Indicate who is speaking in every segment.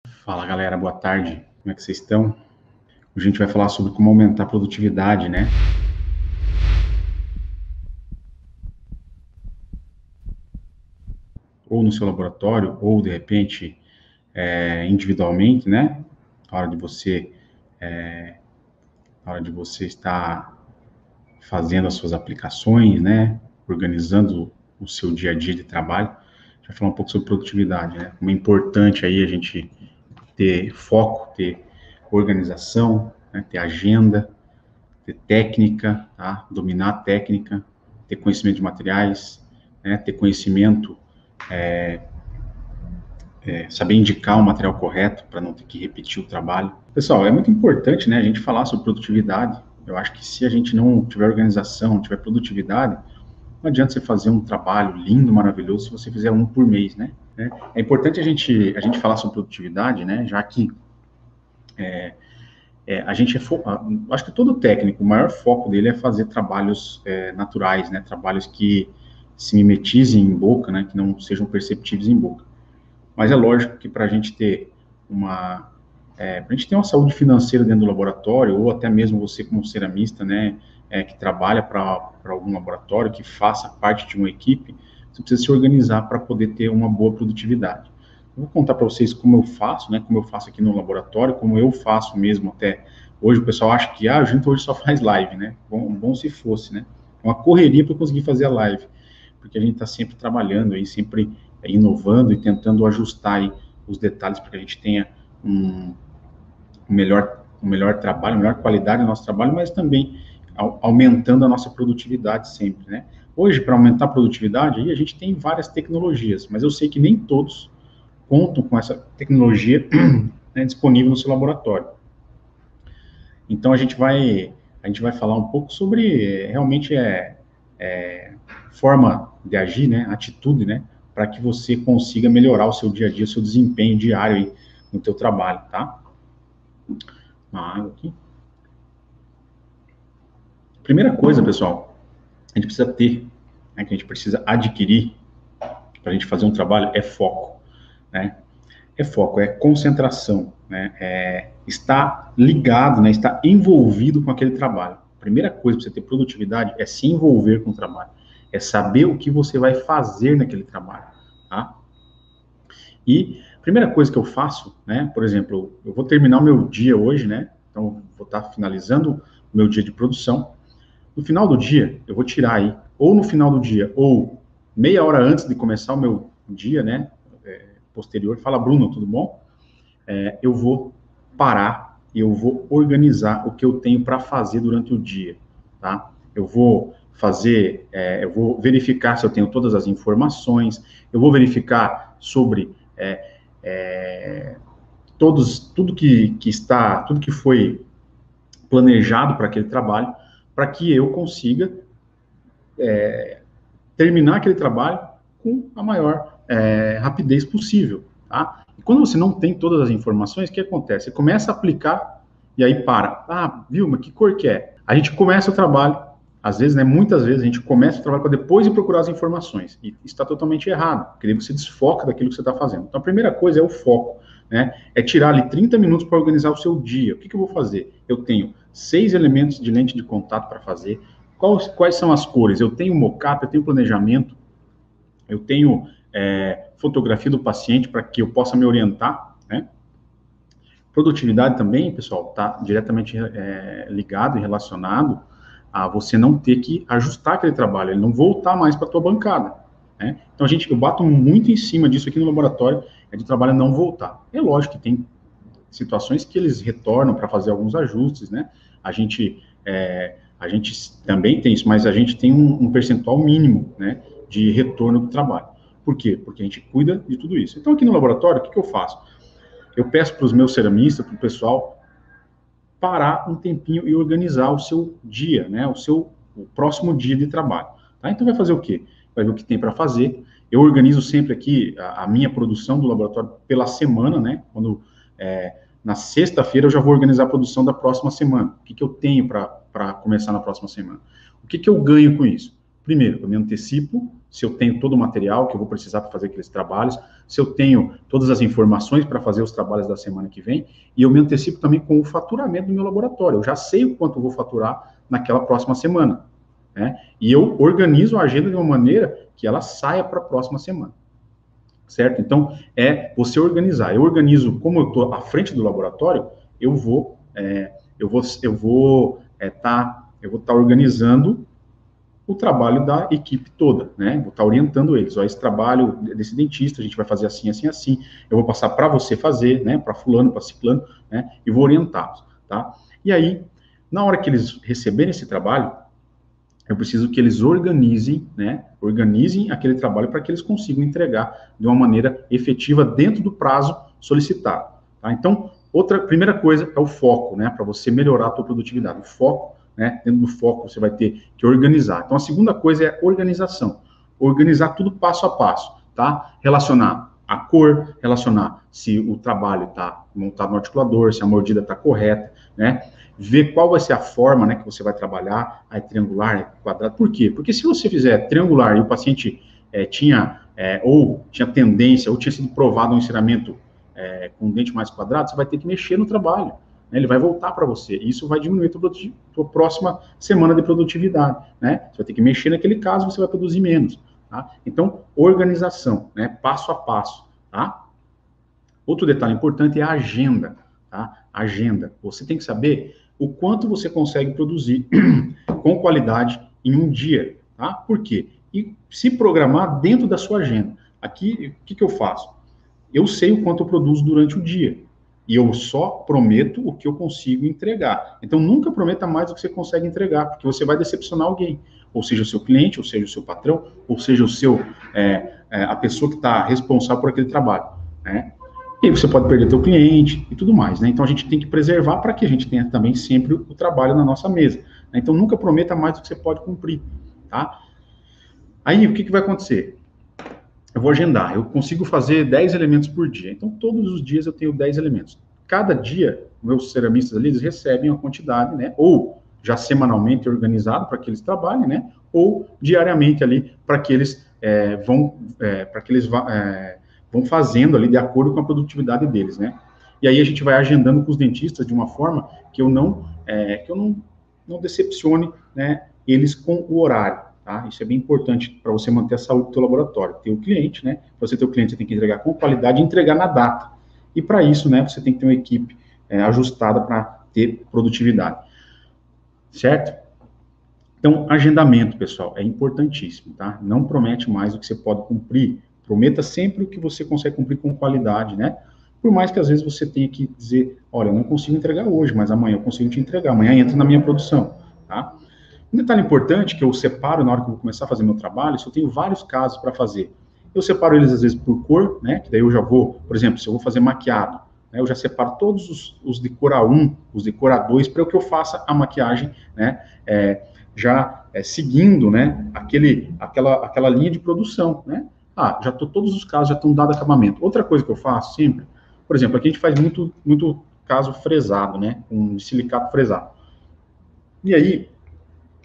Speaker 1: Fala galera, boa tarde, como é que vocês estão? Hoje a gente vai falar sobre como aumentar a produtividade, né? Ou no seu laboratório, ou de repente individualmente, né? Na hora de você, na hora de você estar fazendo as suas aplicações, né? Organizando o seu dia a dia de trabalho. A gente vai falar um pouco sobre produtividade, né? Como é importante aí a gente ter foco, ter organização, né? Ter agenda, ter técnica, tá? Dominar a técnica, ter conhecimento de materiais, né? Ter conhecimento, saber indicar o material correto para não ter que repetir o trabalho. Pessoal, é muito importante, né, a gente falar sobre produtividade. Eu acho que se a gente não tiver organização, não tiver produtividade, não adianta você fazer um trabalho lindo, maravilhoso, se você fizer um por mês, né? É importante a gente falar sobre produtividade, né, já que a gente acho que todo técnico, o maior foco dele é fazer trabalhos naturais, né, trabalhos que se mimetizem em boca, né, que não sejam perceptíveis em boca. Mas é lógico que para a gente ter uma saúde financeira dentro do laboratório, ou até mesmo você como ceramista, né, que trabalha para algum laboratório, que faça parte de uma equipe, você precisa se organizar para poder ter uma boa produtividade. Eu vou contar para vocês como eu faço, né, como eu faço aqui no laboratório, como eu faço mesmo até hoje. O pessoal acha que a gente hoje só faz live, né? Bom se fosse, né? É uma correria para conseguir fazer a live, porque a gente está sempre trabalhando aí, sempre inovando e tentando ajustar aí os detalhes para que a gente tenha um melhor trabalho, uma melhor qualidade do nosso trabalho, mas também aumentando a nossa produtividade sempre, né? Hoje, para aumentar a produtividade, aí a gente tem várias tecnologias, mas eu sei que nem todos contam com essa tecnologia né, disponível no seu laboratório. Então, a gente vai falar um pouco sobre realmente forma de agir, né, atitude, né, para que você consiga melhorar o seu dia a dia, o seu desempenho diário aí no teu trabalho, tá? Uma água aqui. Primeira coisa, pessoal, a gente precisa ter, né, que a gente precisa adquirir para a gente fazer um trabalho é foco, né? É foco, é concentração, né? É estar ligado, né? Estar envolvido com aquele trabalho. A primeira coisa para você ter produtividade é se envolver com o trabalho, é saber o que você vai fazer naquele trabalho, tá? E a primeira coisa que eu faço, né? Por exemplo, eu vou terminar o meu dia hoje, né? Então, vou estar finalizando o meu dia de produção. No final do dia, eu vou tirar aí, ou no final do dia, ou meia hora antes de começar o meu dia, né? Posterior, fala, Bruno, tudo bom? Eu vou parar e eu vou organizar o que eu tenho para fazer durante o dia, tá? Eu vou verificar se eu tenho todas as informações, eu vou verificar sobre tudo que foi planejado para aquele trabalho, para que eu consiga terminar aquele trabalho com a maior rapidez possível, tá? E quando você não tem todas as informações, o que acontece? Você começa a aplicar e aí para. Ah, viu, mas que cor que é? A gente começa o trabalho, às vezes, né, muitas vezes, a gente começa o trabalho para depois ir procurar as informações. E isso está totalmente errado, porque daí você desfoca daquilo que você está fazendo. Então, a primeira coisa é o foco, né? É tirar ali 30 minutos para organizar o seu dia. O que eu vou fazer? Eu tenho 6 elementos de lente de contato para fazer. Quais são as cores? Eu tenho mockup, eu tenho planejamento, eu tenho fotografia do paciente para que eu possa me orientar, né? Produtividade também, pessoal, está diretamente ligado e relacionado a você não ter que ajustar aquele trabalho, ele não voltar mais para a tua bancada, né? Então, eu bato muito em cima disso aqui no laboratório, de trabalho não voltar. É lógico que tem situações que eles retornam para fazer alguns ajustes, né? A gente também tem isso, mas a gente tem um percentual mínimo, né, de retorno do trabalho. Por quê? Porque a gente cuida de tudo isso. Então, aqui no laboratório, o que eu faço? Eu peço para os meus ceramistas, para o pessoal, parar um tempinho e organizar o seu dia, né, o próximo dia de trabalho. Tá? Então, vai fazer o quê? Vai ver o que tem para fazer. Eu organizo sempre aqui a minha produção do laboratório pela semana, né? Na sexta-feira eu já vou organizar a produção da próxima semana. O que eu tenho para começar na próxima semana? O que eu ganho com isso? Primeiro, eu me antecipo se eu tenho todo o material que eu vou precisar para fazer aqueles trabalhos, se eu tenho todas as informações para fazer os trabalhos da semana que vem, e eu me antecipo também com o faturamento do meu laboratório. Eu já sei o quanto eu vou faturar naquela próxima semana, né? E eu organizo a agenda de uma maneira que ela saia para a próxima semana, certo? Então, é você organizar. Eu organizo, como eu estou à frente do laboratório, eu vou estar organizando o trabalho da equipe toda, né? Vou estar orientando eles. Ó, esse trabalho desse dentista, a gente vai fazer assim, assim, assim. Eu vou passar para você fazer, né? Para fulano, para ciclano, né? E vou orientá-los, tá? E aí, na hora que eles receberem esse trabalho, eu preciso que eles organizem, né? Organizem aquele trabalho para que eles consigam entregar de uma maneira efetiva dentro do prazo solicitado, tá? Então, primeira coisa é o foco, né? Para você melhorar a tua produtividade. O foco, né? Dentro do foco você vai ter que organizar. Então, a segunda coisa é organização. Organizar tudo passo a passo, tá? Relacionar a cor, relacionar se o trabalho está montado no articulador, se a mordida está correta, né? Ver qual vai ser a forma, né, que você vai trabalhar, é triangular, é quadrado. Por quê? Porque se você fizer triangular e o paciente tinha tendência, ou tinha sido provado um ensinamento com um dente mais quadrado, você vai ter que mexer no trabalho, né? Ele vai voltar para você. E isso vai diminuir a tua próxima semana de produtividade, né? Você vai ter que mexer naquele caso, você vai produzir menos, tá? Então, organização, né? Passo a passo, tá? Outro detalhe importante é a agenda, tá? Agenda. Você tem que saber o quanto você consegue produzir com qualidade em um dia, tá? Por quê? E se programar dentro da sua agenda. Aqui, o que eu faço? Eu sei o quanto eu produzo durante o dia. E eu só prometo o que eu consigo entregar. Então, nunca prometa mais do que você consegue entregar, porque você vai decepcionar alguém. Ou seja, o seu cliente, ou seja, o seu patrão, ou seja, a pessoa que está responsável por aquele trabalho, né? E aí você pode perder teu cliente e tudo mais, né? Então, a gente tem que preservar para que a gente tenha também sempre o trabalho na nossa mesa, né? Então, nunca prometa mais do que você pode cumprir, tá? Aí, o que vai acontecer? Eu vou agendar, eu consigo fazer 10 elementos por dia. Então, todos os dias eu tenho 10 elementos. Cada dia, meus ceramistas ali, eles recebem uma quantidade, né? Ou já semanalmente organizado para que eles trabalhem, né? Ou diariamente ali para que eles vão fazendo ali de acordo com a produtividade deles, né? E aí a gente vai agendando com os dentistas de uma forma que eu não decepcione, né, eles com o horário. Tá? Isso é bem importante para você manter a saúde do seu laboratório. Ter o cliente, né? Para você ter o cliente, você tem que entregar com qualidade e entregar na data. E para isso, né, você tem que ter uma equipe ajustada para ter produtividade. Certo? Então, agendamento, pessoal, é importantíssimo, tá? Não promete mais do que você pode cumprir. Prometa sempre o que você consegue cumprir com qualidade, né? Por mais que às vezes você tenha que dizer, olha, eu não consigo entregar hoje, mas amanhã eu consigo te entregar. Amanhã entra na minha produção, tá? Um detalhe importante que eu separo na hora que eu vou começar a fazer meu trabalho, se eu tenho vários casos para fazer, eu separo eles às vezes por cor, né? Que daí eu já vou, por exemplo, se eu vou fazer maquiado, né, eu já separo todos os de cor A1, os de cor A2, para que eu faça a maquiagem, né? Seguindo, né? Aquela linha de produção, né? Todos os casos já estão dado acabamento. Outra coisa que eu faço sempre, por exemplo, aqui a gente faz muito caso fresado, né? Um silicato fresado. E aí,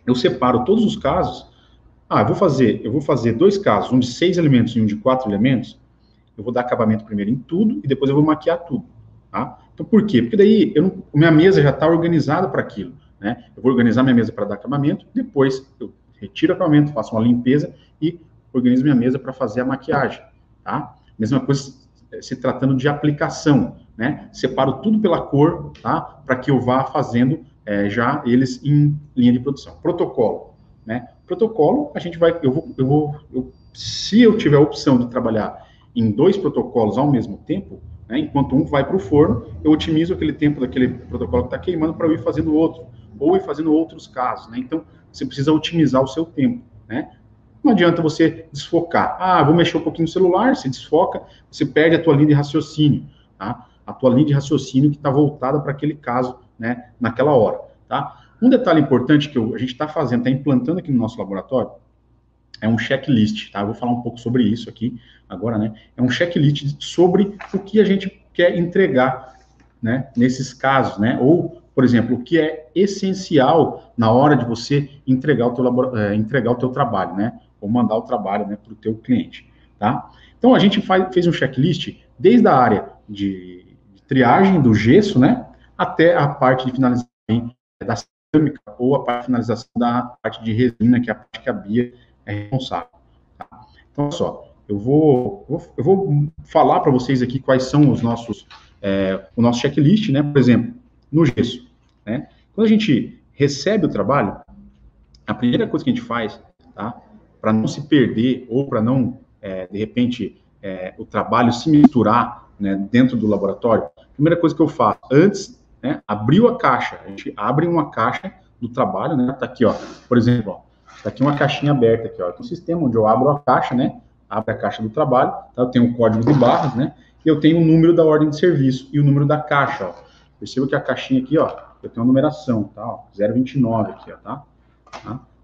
Speaker 1: eu separo todos os casos. Eu vou fazer 2 casos, um de 6 elementos e um de 4 elementos. Eu vou dar acabamento primeiro em tudo e depois eu vou maquiar tudo, tá? Então, por quê? Porque daí minha mesa já está organizada para aquilo, né? Eu vou organizar minha mesa para dar acabamento, depois eu retiro o acabamento, faço uma limpeza e organizo minha mesa para fazer a maquiagem, tá? Mesma coisa se tratando de aplicação, né? Separo tudo pela cor, tá? Para que eu vá fazendo já eles em linha de produção. Protocolo, né? Protocolo, se eu tiver a opção de trabalhar em 2 protocolos ao mesmo tempo, né, enquanto um vai para o forno, eu otimizo aquele tempo daquele protocolo que está queimando para eu ir fazendo outro, ou ir fazendo outros casos, né? Então, você precisa otimizar o seu tempo, né? Não adianta você desfocar. Vou mexer um pouquinho no celular, você desfoca, você perde a tua linha de raciocínio, tá? A tua linha de raciocínio que está voltada para aquele caso, né, naquela hora, tá? Um detalhe importante que a gente está fazendo, está implantando aqui no nosso laboratório, é um checklist, tá? Eu vou falar um pouco sobre isso aqui agora, né? É um checklist sobre o que a gente quer entregar, né, nesses casos, né? Ou por exemplo, o que é essencial na hora de você entregar o teu trabalho, né? Ou mandar o trabalho, né, para o teu cliente, tá? Então, a gente fez um checklist desde a área de triagem do gesso, né, até a parte de finalização da cerâmica ou a parte de finalização da parte de resina, que é a parte que a Bia é responsável. Tá? Então, olha só, eu vou falar para vocês aqui quais são o nosso checklist, né, por exemplo, no gesso, né? Quando a gente recebe o trabalho, a primeira coisa que a gente faz, tá, para não se perder ou para não, de repente, o trabalho se misturar, né, dentro do laboratório, a primeira coisa que eu faço, antes, né, abriu a caixa, a gente abre uma caixa do trabalho, né, tá aqui, ó, por exemplo, ó, tá aqui uma caixinha aberta aqui, ó, tem um sistema onde eu abro a caixa, né, abre a caixa do trabalho, tá, eu tenho um código de barras, né, e eu tenho o número da ordem de serviço e o número da caixa, ó. Perceba que a caixinha aqui, ó, eu tenho uma numeração, tá, ó, 029 aqui, ó, tá?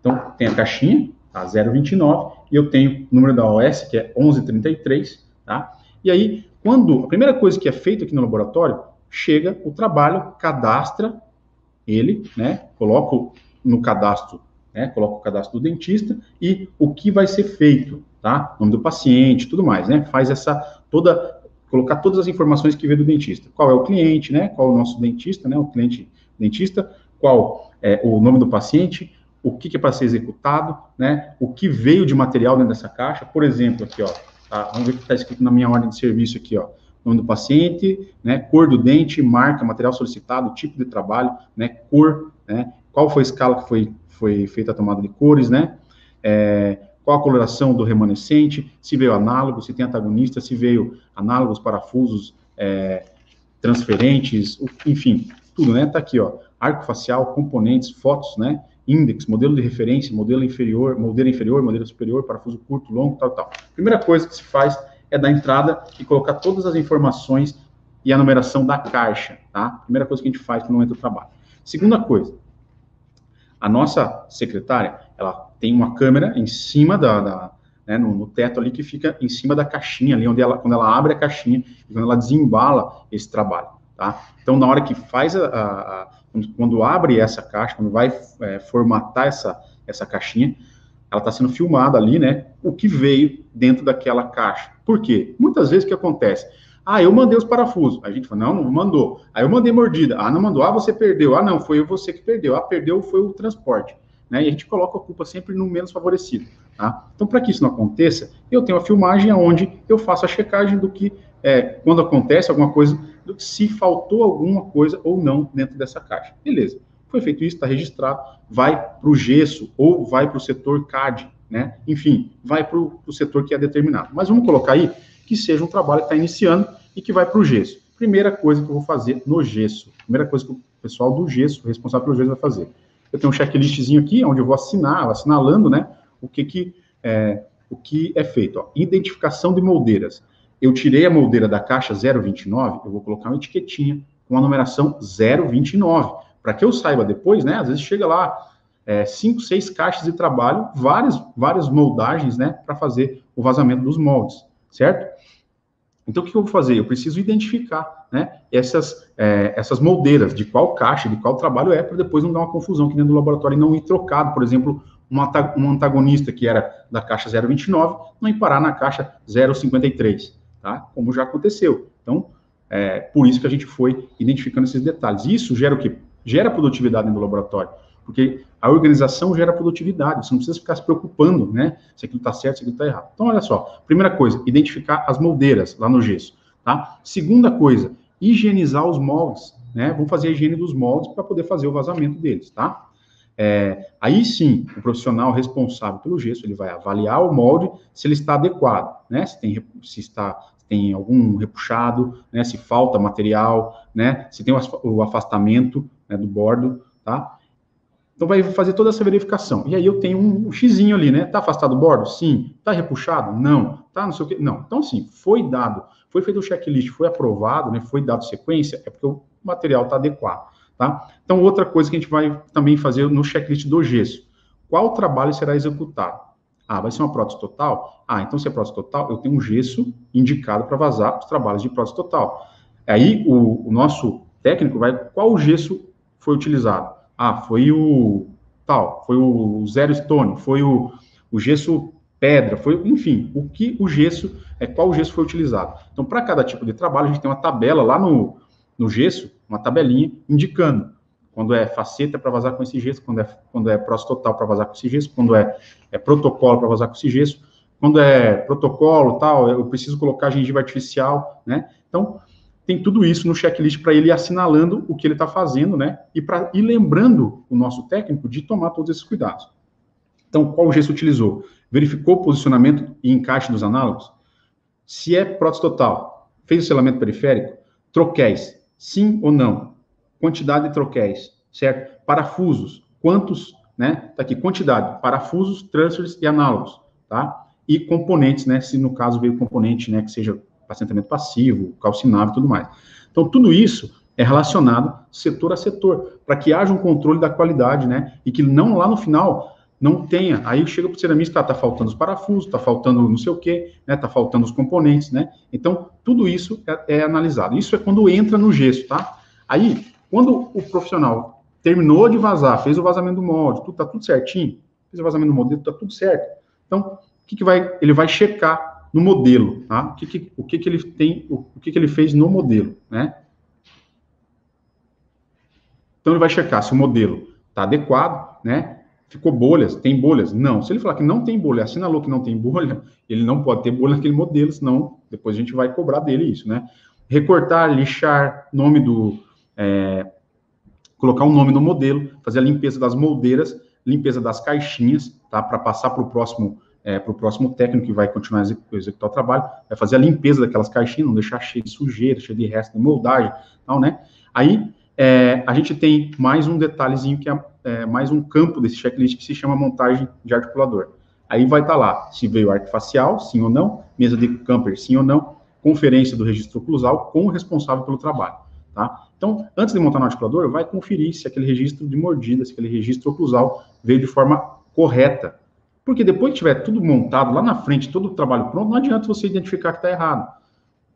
Speaker 1: Então, tem a caixinha, tá, 029, e eu tenho o número da OS, que é 1133, tá? E aí, a primeira coisa que é feita aqui no laboratório, chega o trabalho, cadastra ele, né? Coloco no cadastro, né? Coloco o cadastro do dentista e o que vai ser feito, tá? Nome do paciente, tudo mais, né? Faz colocar todas as informações que veio do dentista. Qual é o cliente, né? Qual é o nosso dentista, né? O cliente dentista, qual é o nome do paciente, o que é para ser executado, né? O que veio de material dentro dessa caixa. Por exemplo, aqui, ó, tá? Vamos ver o que está escrito na minha ordem de serviço aqui, ó. Nome do paciente, né? Cor do dente, marca, material solicitado, tipo de trabalho, né? Cor, né? Qual foi a escala que foi feita a tomada de cores, né? Qual a coloração do remanescente, se veio análogo, se tem antagonista, se veio análogos, parafusos, transferentes, enfim, tudo, né? Tá aqui, ó, arco facial, componentes, fotos, né? Index, modelo de referência, modelo inferior, modelo superior, parafuso curto, longo, tal. Primeira coisa que se faz é dar entrada e colocar todas as informações e a numeração da caixa, tá? Primeira coisa que a gente faz no momento do trabalho. Segunda coisa, a nossa secretária, ela tem uma câmera em cima né, no teto ali, que fica em cima da caixinha ali, quando ela abre a caixinha e quando ela desembala esse trabalho, tá? Então, na hora que faz quando abre essa caixa, quando vai formatar essa caixinha, ela está sendo filmada ali, né, o que veio dentro daquela caixa. Por quê? Muitas vezes o que acontece? Ah, eu mandei os parafusos. A gente fala, não mandou. Aí eu mandei mordida. Ah, não mandou. Ah, você perdeu. Ah, não, foi você que perdeu. Ah, perdeu foi o transporte. Né? E a gente coloca a culpa sempre no menos favorecido. Tá? Então, para que isso não aconteça, eu tenho a filmagem onde eu faço a checagem do que, quando acontece alguma coisa, se faltou alguma coisa ou não dentro dessa caixa. Beleza. Foi feito isso, está registrado, vai para o gesso ou vai para o setor CAD, né? Enfim, vai para o setor que é determinado. Mas vamos colocar aí que seja um trabalho que está iniciando e que vai para o gesso. Primeira coisa que eu vou fazer no gesso, primeira coisa que o pessoal do gesso, responsável pelo gesso, vai fazer. Eu tenho um checklistzinho aqui, onde eu vou assinalando, né, o que é feito. Ó. Identificação de moldeiras. Eu tirei a moldeira da caixa 029, eu vou colocar uma etiquetinha com a numeração 029, para que eu saiba depois, né, às vezes chega lá 5, 6 caixas de trabalho, várias moldagens, né, para fazer o vazamento dos moldes, certo? Então, o que eu vou fazer? Eu preciso identificar, né, essas moldeiras, de qual caixa, de qual trabalho para depois não dar uma confusão aqui dentro do laboratório e não ir trocado, por exemplo, um antagonista que era da caixa 029, não ir parar na caixa 053, tá? Como já aconteceu. Então, por isso que a gente foi identificando esses detalhes. Isso gera o quê? Gera produtividade dentro do laboratório, porque a organização gera produtividade, você não precisa ficar se preocupando, né, se aquilo está certo, se aquilo está errado. Então, olha só, primeira coisa, identificar as moldeiras lá no gesso, tá? Segunda coisa, higienizar os moldes, né, vamos fazer a higiene dos moldes para poder fazer o vazamento deles, tá? Aí sim, o profissional responsável pelo gesso, ele vai avaliar o molde, se ele está adequado, né, se tem algum repuxado, né, se falta material, né, se tem o afastamento, né, do bordo, tá? Então, vai fazer toda essa verificação. E aí eu tenho um xizinho ali, né? Tá afastado o bordo? Sim. Tá repuxado? Não. Tá não sei o quê? Não. Então, assim, foi feito o checklist, foi aprovado, né? Foi dado sequência, é porque o material está adequado, tá? Então, outra coisa que a gente vai também fazer no checklist do gesso. Qual trabalho será executado? Ah, vai ser uma prótese total? Ah, então se é prótese total, eu tenho um gesso indicado para vazar os trabalhos de prótese total. Aí, o nosso técnico qual gesso foi utilizado? Ah, foi o tal, foi o zero stone, foi o gesso pedra, foi, enfim, o gesso, qual gesso foi utilizado. Então, para cada tipo de trabalho, a gente tem uma tabela lá no gesso, uma tabelinha indicando quando é faceta para vazar com esse gesso, quando é próximo total para vazar com esse gesso, quando é protocolo para vazar com esse gesso, quando é protocolo, tal, eu preciso colocar gengiva artificial, né? Então, tem tudo isso no checklist para ele ir assinalando o que ele está fazendo, né? E para ir lembrando o nosso técnico de tomar todos esses cuidados. Então, qual gesso utilizou? Verificou o posicionamento e encaixe dos análogos? Se é prótese total, fez o selamento periférico? Troquéis, sim ou não? Quantidade de troquéis, certo? Parafusos, quantos, né? Tá aqui, quantidade, parafusos, transfers e análogos, tá? E componentes, né? Se no caso veio componente, né? Que seja assentamento passivo, calcinável e tudo mais. Então, tudo isso é relacionado setor a setor, para que haja um controle da qualidade, né? E que não lá no final não tenha. Aí chega para o ceramista, tá faltando os parafusos, tá faltando não sei o quê, né? Tá faltando os componentes, né? Então, tudo isso é analisado. Isso é quando entra no gesso, tá? Aí, quando o profissional terminou de vazar, fez o vazamento do molde, tá tudo certinho, fez o vazamento do modelo, tá tudo certo. Então, ele vai checar no modelo, tá? O que ele tem, o que ele fez no modelo, né? Então ele vai checar se o modelo está adequado, né? Ficou bolhas, tem bolhas? Não. Se ele falar que não tem bolha, assinalou que não tem bolha, ele não pode ter bolha naquele modelo, senão depois a gente vai cobrar dele isso, né? Recortar, lixar, nome colocar um nome no modelo, fazer a limpeza das moldeiras, limpeza das caixinhas, tá? Para passar para o próximo técnico que vai continuar a executar o trabalho, vai fazer a limpeza daquelas caixinhas, não deixar cheio de sujeira, cheio de resto de moldagem, tal, né? Aí, a gente tem mais um detalhezinho, que é mais um campo desse checklist, que se chama montagem de articulador. Aí vai estar lá, se veio arte facial, sim ou não, mesa de camper, sim ou não, conferência do registro oclusal com o responsável pelo trabalho, tá? Então, antes de montar no articulador, vai conferir se aquele registro de mordida, se aquele registro oclusal veio de forma correta. Porque depois que tiver tudo montado lá na frente, todo o trabalho pronto, não adianta você identificar que está errado.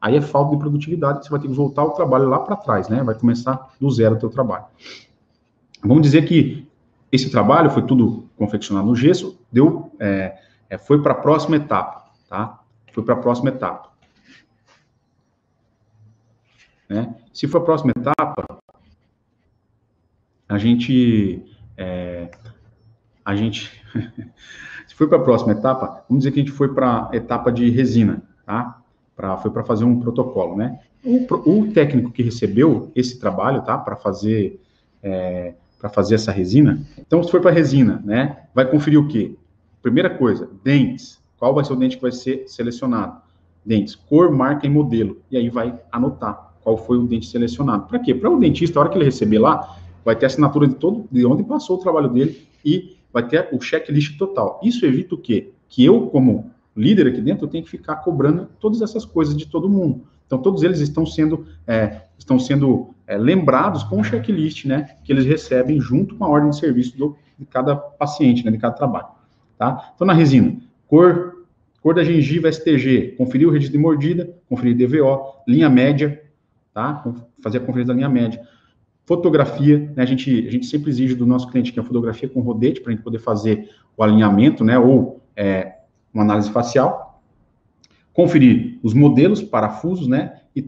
Speaker 1: Aí é falta de produtividade, você vai ter que voltar o trabalho lá para trás, né? Vai começar do zero o teu trabalho. Vamos dizer que esse trabalho foi tudo confeccionado no gesso, foi para a próxima etapa, tá? Foi para a próxima etapa. Né? Se for a próxima etapa, a gente se for para a próxima etapa, vamos dizer que a gente foi para a etapa de resina, tá? Foi para fazer um protocolo, né? O técnico que recebeu esse trabalho, tá? Para fazer essa resina. Então, se for para resina, né? Vai conferir o quê? Primeira coisa, dentes. Qual vai ser o dente que vai ser selecionado? Dentes, cor, marca e modelo. E aí vai anotar qual foi o dente selecionado. Para quê? Para o dentista, a hora que ele receber lá, vai ter a assinatura de onde passou o trabalho dele e vai ter o checklist total. Isso evita o quê? Que eu, como líder aqui dentro, eu tenho que ficar cobrando todas essas coisas de todo mundo. Então, todos eles estão sendo lembrados com o checklist, né, que eles recebem junto com a ordem de serviço de cada paciente, né, de cada trabalho. Tá? Então, na resina, cor da gengiva STG, conferir o registro de mordida, conferir DVO, linha média, tá? Fazer a conferência da linha média. Fotografia, né? A gente sempre exige do nosso cliente que é a fotografia com rodete, para a gente poder fazer o alinhamento, né? Ou uma análise facial. Conferir os modelos, parafusos, né? E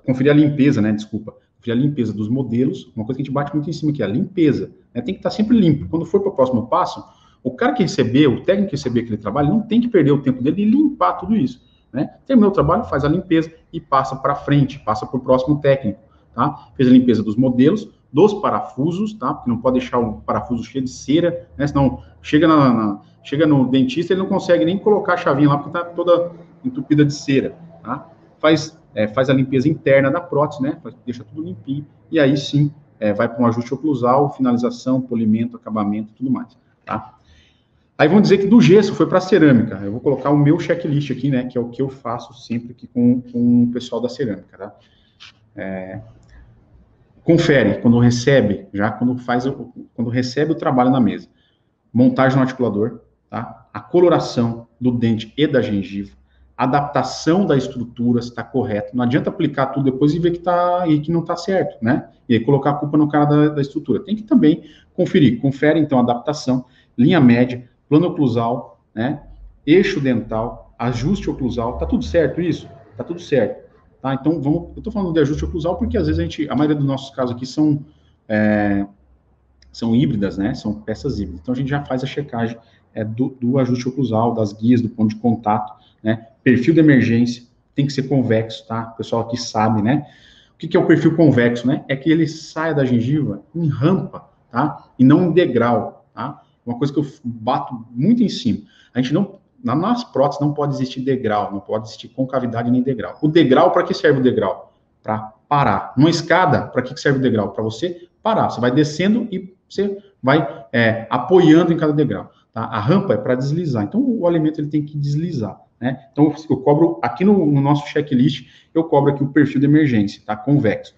Speaker 1: conferir a limpeza, né? Desculpa. Conferir a limpeza dos modelos. Uma coisa que a gente bate muito em cima aqui, a limpeza. Né? Tem que estar sempre limpo. Quando for para o próximo passo, o cara que recebeu, o técnico que recebeu aquele trabalho, não tem que perder o tempo dele e limpar tudo isso. Né? Terminou o trabalho, faz a limpeza e passa para frente, passa para o próximo técnico. Tá? Fez a limpeza dos modelos, dos parafusos, tá? Porque não pode deixar o parafuso cheio de cera, né? Senão chega no dentista, ele não consegue nem colocar a chavinha lá, porque está toda entupida de cera. Tá? Faz a limpeza interna da prótese, né? Deixa tudo limpinho, e aí sim vai para um ajuste oclusal, finalização, polimento, acabamento, tudo mais. Tá? Aí vamos dizer que do gesso foi para a cerâmica. Eu vou colocar o meu checklist aqui, né? Que é o que eu faço sempre aqui com o pessoal da cerâmica, tá? Confere quando recebe, quando recebe o trabalho na mesa. Montagem no articulador, tá? A coloração do dente e da gengiva, adaptação da estrutura, se está correto. Não adianta aplicar tudo depois e ver que tá e que não está certo, né? E aí colocar a culpa no cara da estrutura. Tem que também conferir. Confere, então, a adaptação, linha média, plano oclusal, né? Eixo dental, ajuste oclusal. Tá tudo certo isso? Tá tudo certo. Tá? Então, eu estou falando de ajuste oclusal porque, às vezes, a maioria dos nossos casos aqui são híbridas, né? São peças híbridas. Então, a gente já faz a checagem do ajuste oclusal, das guias, do ponto de contato, né? Perfil de emergência tem que ser convexo, tá? O pessoal aqui sabe, né? O que é o perfil convexo, né? É que ele saia da gengiva em rampa, tá? E não em degrau, tá? Uma coisa que eu bato muito em cima. A gente não, nas próteses não pode existir degrau, não pode existir concavidade nem degrau. O degrau, para que serve o degrau? Para parar. Numa escada, para que serve o degrau? Para você parar. Você vai descendo e você vai apoiando em cada degrau. Tá? A rampa é para deslizar. Então, o alimento ele tem que deslizar. Né? Então, eu cobro, aqui no nosso checklist, eu cobro aqui o perfil de emergência, tá? Convexo.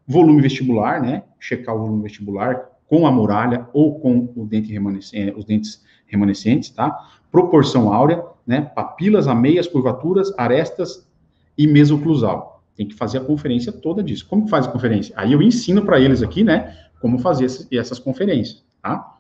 Speaker 1: Volume vestibular, né? Checar o volume vestibular com a muralha ou com o dente remanescente, os dentes remanescentes, tá? Proporção áurea, né? Papilas, ameias, curvaturas, arestas e mesoclusal. Tem que fazer a conferência toda disso. Como que faz a conferência? Aí eu ensino para eles aqui, né? Como fazer essas conferências, tá?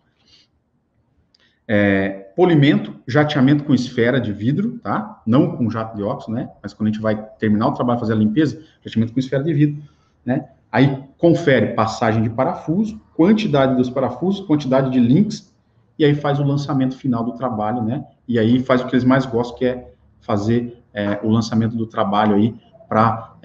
Speaker 1: Polimento, jateamento com esfera de vidro, tá? Não com jato de óxido, né? Mas quando a gente vai terminar o trabalho, fazer a limpeza, jateamento com esfera de vidro, né? Aí confere passagem de parafuso, quantidade dos parafusos, quantidade de links, e aí faz o lançamento final do trabalho, né? E aí faz o que eles mais gostam, que é fazer o lançamento do trabalho aí para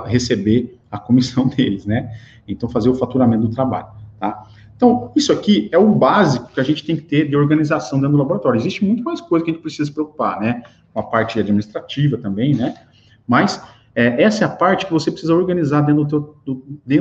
Speaker 1: receber a comissão deles, né? Então, fazer o faturamento do trabalho, tá? Então, isso aqui é o básico que a gente tem que ter de organização dentro do laboratório. Existe muito mais coisa que a gente precisa se preocupar, né? Com a parte administrativa também, né? Mas essa é a parte que você precisa organizar dentro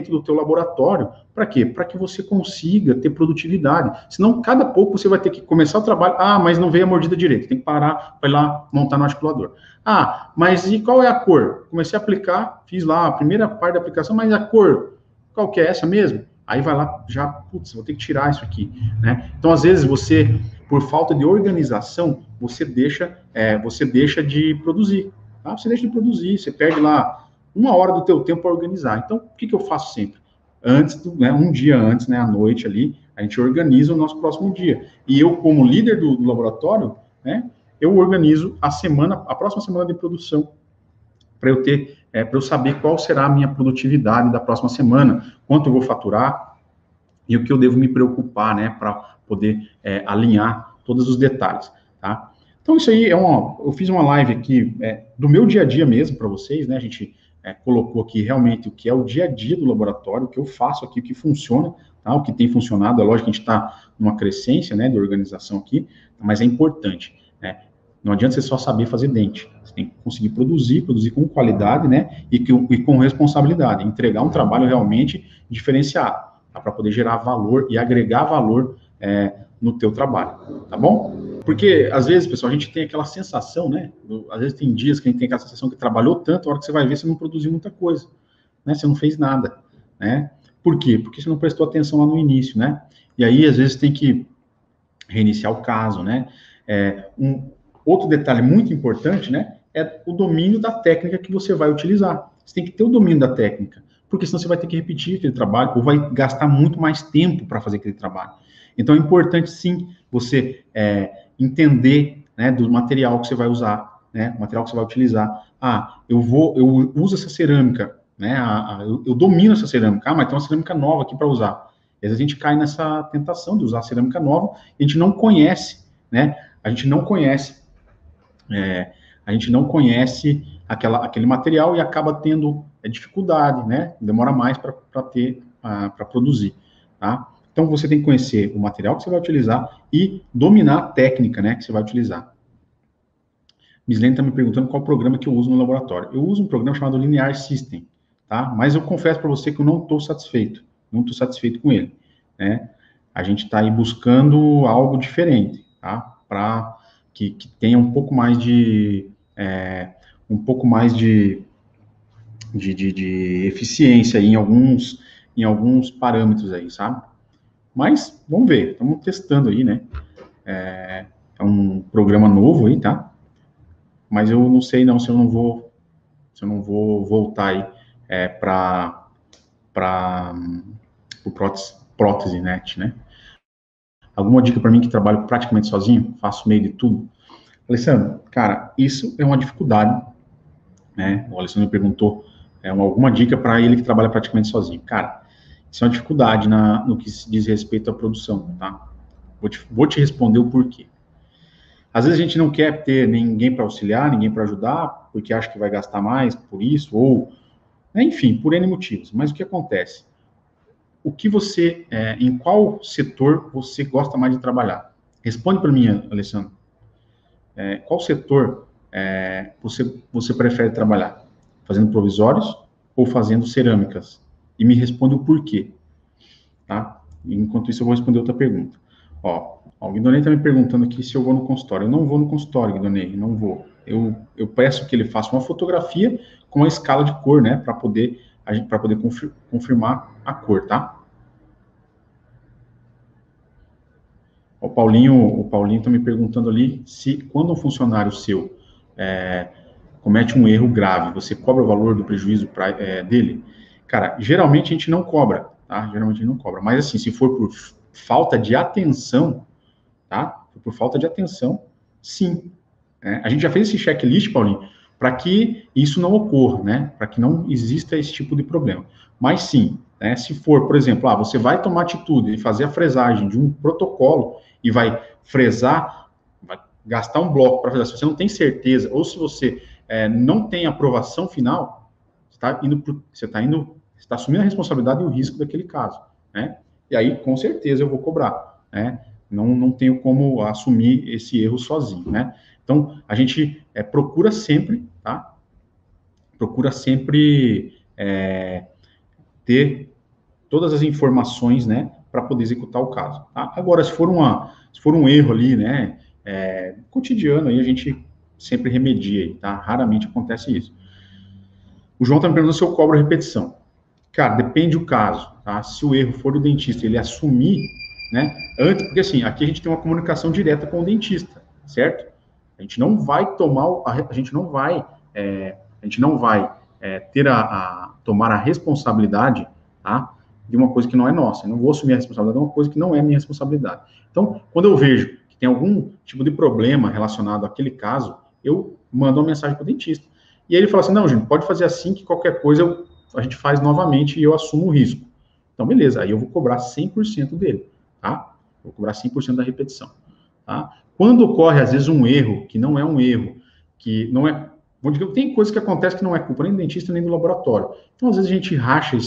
Speaker 1: do teu laboratório. Para quê? Para que você consiga ter produtividade. Senão, cada pouco você vai ter que começar o trabalho. Ah, mas não veio a mordida direita. Tem que parar, vai lá montar no articulador. Ah, mas e qual é a cor? Comecei a aplicar, fiz lá a primeira parte da aplicação, mas a cor, qual que é essa mesmo? Aí vai lá, já, putz, vou ter que tirar isso aqui, né? Então, às vezes, você, por falta de organização, você deixa de produzir, tá? Você deixa de produzir, você perde lá 1 hora do teu tempo para organizar. Então, o que eu faço sempre? Um dia antes, né, à noite ali, a gente organiza o nosso próximo dia. E eu, como líder do laboratório, né, eu organizo a próxima semana de produção, para eu saber qual será a minha produtividade da próxima semana, quanto eu vou faturar e o que eu devo me preocupar, né, para poder alinhar todos os detalhes, tá? Então, isso aí eu fiz uma live aqui do meu dia a dia mesmo para vocês, né? A gente colocou aqui realmente o que é o dia a dia do laboratório, o que eu faço aqui, o que funciona, tá? O que tem funcionado. É lógico que a gente está numa crescência, né, de organização aqui, mas é importante, né? Não adianta você só saber fazer dente. Você tem que conseguir produzir com qualidade, né? E com responsabilidade. Entregar um trabalho realmente diferenciado, tá? Para poder gerar valor e agregar valor no teu trabalho, tá bom? Porque, às vezes, pessoal, a gente tem aquela sensação, né? Às vezes tem dias que a gente tem aquela sensação que trabalhou tanto, a hora que você vai ver, você não produziu muita coisa, né? Você não fez nada, né? Por quê? Porque você não prestou atenção lá no início, né? E aí, às vezes, tem que reiniciar o caso, né? Outro detalhe muito importante, né, é o domínio da técnica que você vai utilizar. Você tem que ter o domínio da técnica, porque senão você vai ter que repetir aquele trabalho ou vai gastar muito mais tempo para fazer aquele trabalho. Então, é importante, sim, você entender, né, do material que você vai usar, né, o material que você vai utilizar. Ah, eu uso essa cerâmica, né, eu domino essa cerâmica. Ah, mas tem uma cerâmica nova aqui para usar. Às vezes a gente cai nessa tentação de usar cerâmica nova e a gente não conhece, né, a gente não conhece aquele material e acaba tendo dificuldade, né? Demora mais para produzir, tá? Então, você tem que conhecer o material que você vai utilizar e dominar a técnica, né, que você vai utilizar. Mislene está me perguntando qual programa que eu uso no laboratório. Eu uso um programa chamado Linear System, tá? Mas eu confesso para você que eu não estou satisfeito com ele, né? A gente está aí buscando algo diferente, tá? Para que tenha um pouco mais de eficiência aí em alguns parâmetros aí, sabe? Mas vamos ver, estamos testando aí, né? É um programa novo aí, tá? mas eu não sei não se eu não vou voltar aí para o prótese net, né? Alguma dica para mim que trabalho praticamente sozinho, faço meio de tudo? Alessandro, cara, isso é uma dificuldade, né? O Alessandro me perguntou alguma dica para ele que trabalha praticamente sozinho. Cara, isso é uma dificuldade no que se diz respeito à produção, tá? Vou te responder o porquê. Às vezes a gente não quer ter ninguém para auxiliar, ninguém para ajudar, porque acha que vai gastar mais por isso, ou, enfim, por N motivos. Mas o que acontece? O que você, em qual setor você gosta mais de trabalhar? Responde para mim, Alessandro. Qual setor você prefere trabalhar? Fazendo provisórios ou fazendo cerâmicas? E me responde o porquê, tá? Enquanto isso, eu vou responder outra pergunta. O Guidonei está me perguntando aqui se eu vou no consultório. Eu não vou no consultório, Guidonei, não vou. Eu peço que ele faça uma fotografia com uma escala de cor, né, para poder confirmar a cor, tá? O Paulinho está me perguntando ali se quando um funcionário seu comete um erro grave, você cobra o valor do prejuízo dele? Cara, geralmente a gente não cobra, tá? Geralmente a gente não cobra. Mas assim, se for por falta de atenção, tá? Por falta de atenção, sim. A gente já fez esse checklist, Paulinho, para que isso não ocorra, né? Para que não exista esse tipo de problema. Mas sim, né? Se for, por exemplo, você vai tomar atitude e fazer a fresagem de um protocolo e vai fresar, vai gastar um bloco para fresar, se você não tem certeza, ou se você não tem aprovação final, você está assumindo a responsabilidade e o risco daquele caso, né? E aí, com certeza, eu vou cobrar, né? Não tenho como assumir esse erro sozinho, né? Então, a gente procura sempre, tá? Procura sempre ter todas as informações, né, para poder executar o caso. Tá? Agora, se for um erro ali, né, cotidiano, aí a gente sempre remedia, tá? Raramente acontece isso. O João está me perguntando se eu cobro repetição. Cara, depende do caso, tá? Se o erro for do dentista, ele assumir, né, antes, porque assim, aqui a gente tem uma comunicação direta com o dentista, certo? A gente não vai tomar a responsabilidade, tá, de uma coisa que não é nossa. Eu não vou assumir a responsabilidade de uma coisa que não é minha responsabilidade. Então, quando eu vejo que tem algum tipo de problema relacionado àquele caso, eu mando uma mensagem para o dentista. E aí ele fala assim, não, gente, pode fazer assim que qualquer coisa a gente faz novamente e eu assumo o risco. Então, beleza, aí eu vou cobrar 100% dele, tá? Vou cobrar 100% da repetição, tá? Quando ocorre, às vezes, um erro, que não é um erro, que não é... Tem coisas que acontecem que não é culpa nem do dentista, nem do laboratório. Então, às vezes, a gente racha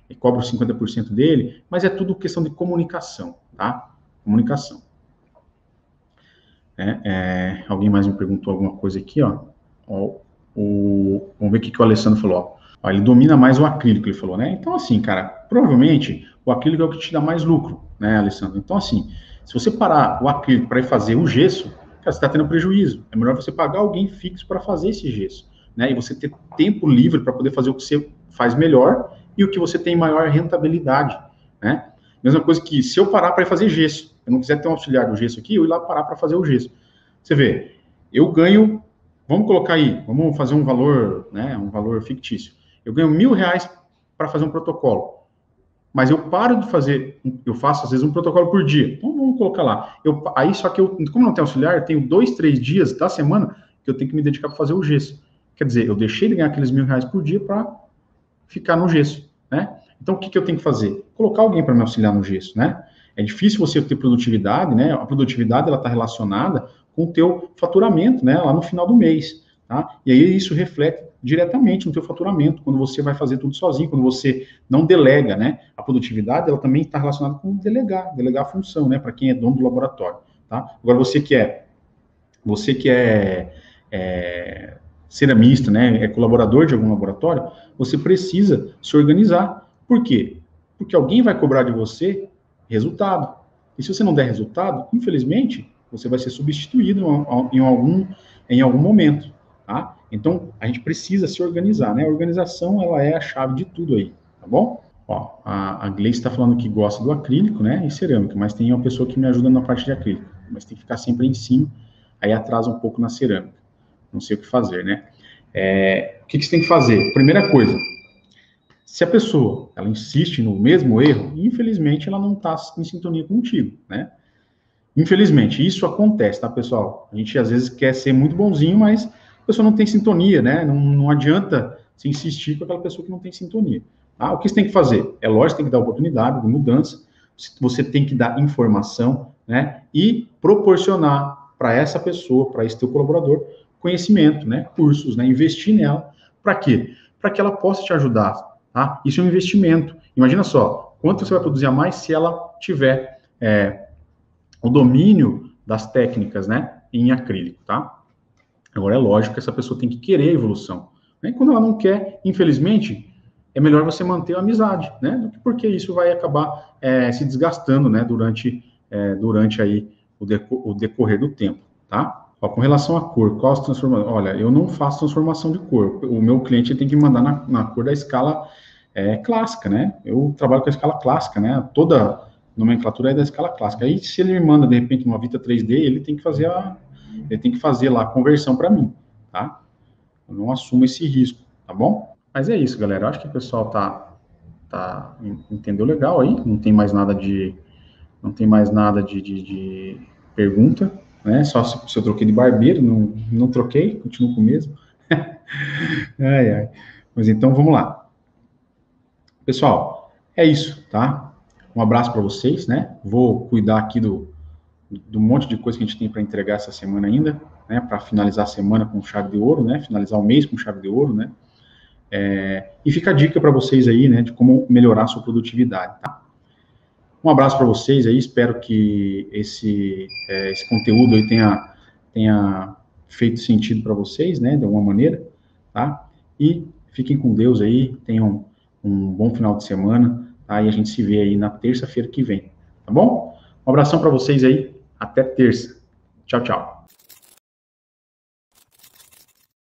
Speaker 1: e cobra os 50% dele, mas é tudo questão de comunicação, tá? Comunicação. Alguém mais me perguntou alguma coisa aqui, ó. Vamos ver o que o Alessandro falou, ó. Ele domina mais o acrílico, ele falou, né? Então, assim, cara, provavelmente o acrílico é o que te dá mais lucro, né, Alessandro? Então, assim, se você parar o acrílico para ir fazer o gesso, cara, você está tendo prejuízo. É melhor você pagar alguém fixo para fazer esse gesso, né? E você ter tempo livre para poder fazer o que você faz melhor e o que você tem maior rentabilidade, né? Mesma coisa que se eu parar para ir fazer gesso, eu não quiser ter um auxiliar do gesso aqui, eu ir lá parar para fazer o gesso. Você vê, eu ganho, vamos colocar aí, vamos fazer um valor, né, um valor fictício. Eu ganho R$1.000 para fazer um protocolo, mas eu paro de fazer, eu faço às vezes um protocolo por dia. Então vamos colocar lá. Aí só que como não tenho auxiliar, eu tenho 2, 3 dias da semana que eu tenho que me dedicar para fazer o gesso. Quer dizer, eu deixei de ganhar aqueles R$1.000 por dia para ficar no gesso, né? Então o que eu tenho que fazer? Colocar alguém para me auxiliar no gesso, né? É difícil você ter produtividade, né? A produtividade ela está relacionada com o teu faturamento, né? Lá no final do mês, tá? E aí isso reflete diretamente no teu faturamento, quando você vai fazer tudo sozinho, quando você não delega, né? A produtividade, ela também está relacionada com delegar a função, né? Para quem é dono do laboratório, tá? Agora, você que é ceramista, né? É colaborador de algum laboratório, você precisa se organizar. Por quê? Porque alguém vai cobrar de você resultado. E se você não der resultado, infelizmente, você vai ser substituído em algum momento, tá? Então, a gente precisa se organizar, né? A organização, ela é a chave de tudo aí, tá bom? Ó, a Gleice está falando que gosta do acrílico, né? E cerâmica, mas tem uma pessoa que me ajuda na parte de acrílico, mas tem que ficar sempre em cima, aí atrasa um pouco na cerâmica, não sei o que fazer, né? O que você tem que fazer? Primeira coisa, se a pessoa, ela insiste no mesmo erro, infelizmente ela não está em sintonia contigo, né? Infelizmente, isso acontece, tá, pessoal? A gente às vezes quer ser muito bonzinho, mas a pessoa não tem sintonia, né? Não adianta se insistir com aquela pessoa que não tem sintonia. Tá? O que você tem que fazer? É lógico, tem que dar oportunidade de mudança, você tem que dar informação, né? E proporcionar para essa pessoa, para esse teu colaborador, conhecimento, né? Cursos, né? Investir nela. Para quê? Para que ela possa te ajudar, tá? Isso é um investimento. Imagina só, quanto você vai produzir a mais se ela tiver o domínio das técnicas, né, em acrílico, tá? Agora, é lógico que essa pessoa tem que querer a evolução. Né? E quando ela não quer, infelizmente, é melhor você manter a amizade, né? Porque isso vai acabar se desgastando, né, durante aí o decorrer do tempo, tá? Ó, com relação à cor, qual as transformações? Olha, eu não faço transformação de cor. O meu cliente tem que mandar na cor da escala clássica, né? Eu trabalho com a escala clássica, né? Toda nomenclatura é da escala clássica. Aí, se ele me manda, de repente, uma Vita 3D, ele tem que fazer lá a conversão para mim, tá? Eu não assumo esse risco, tá bom? Mas é isso, galera. Eu acho que o pessoal entendeu legal aí. Não tem mais nada de pergunta, né? Só se eu troquei de barbeiro, não troquei, continuo com o mesmo. Ai, ai. Mas então, vamos lá. Pessoal, é isso, tá? Um abraço para vocês, né? Vou cuidar aqui do monte de coisa que a gente tem para entregar essa semana ainda, né? Para finalizar a semana com chave de ouro, né? Finalizar o mês com chave de ouro, né? E fica a dica para vocês aí, né? De como melhorar a sua produtividade, tá? Um abraço para vocês aí. Espero que esse conteúdo aí tenha feito sentido para vocês, né? De alguma maneira, tá? E fiquem com Deus aí. Tenham um bom final de semana, tá? E a gente se vê aí na terça-feira que vem, tá bom? Um abração para vocês aí. Até terça. Tchau, tchau.